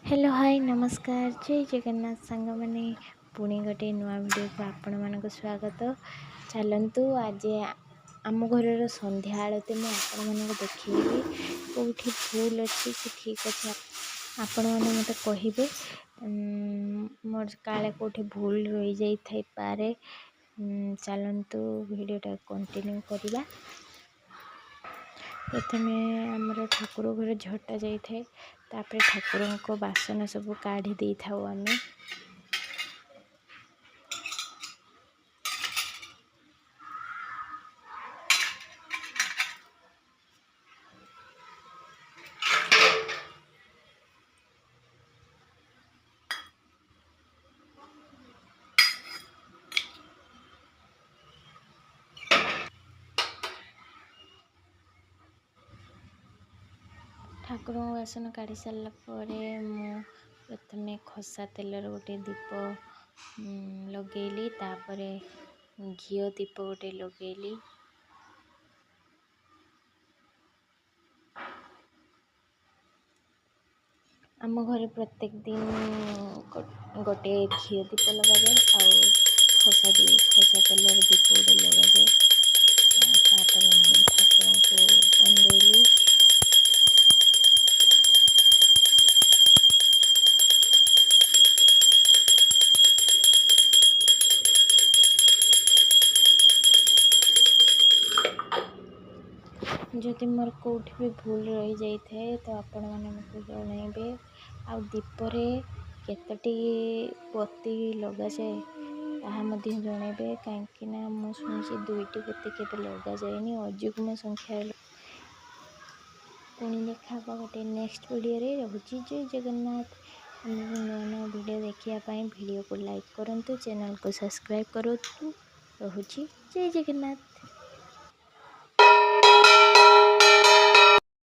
Hello hi नमस्कार जय जगन्नाथ सांग मैंने पुणी गोटे नुआ वीडियो को आपण मानक स्वागत। चलतु आज आम घर संध्या आलती मुझे आपण मानक देखी कौटी भूल अच्छी कि ठीक अच्छे आपण मैंने मत कहे मोर काले कौटी भूल रही जाई पारे। चलतु वीडियोटा कंटिन्यू करवा। प्रथमे आमर ठाकुर घर झटा जाए तापर ठाकुर को बासन सब काढ़ी दे था आम। ठाकुर बासन काढ़ी सारा प्रथमे खसा तेलर गोटे दीप लगेली तापर घी दीप गोटे लगेली। आम घर प्रत्येक दिन गोटे घी दीप लगा जाए खसा तेलर दीप गोटे लगा जाए। तापर ठाकुर को बंदेली। जदि मोर कौटी भी भूल रही जाए तो आपण मैंने मत जनइबे। आ दीपरे केतोटी बत्ती लग जाए ताहा जनइबे कहीं मुझे दुईटी बत्ती के लग जाए अजुग्म संख्या। पुणी देखा गोटे नेक्स्ट वीडियो रे रहुची जय जगन्नाथ। नुआ नुआ वीडियो देखापी वीडियो को लाइक करूँ, चैनल को सब्सक्राइब करूँ। रहुची जय जगन्नाथ।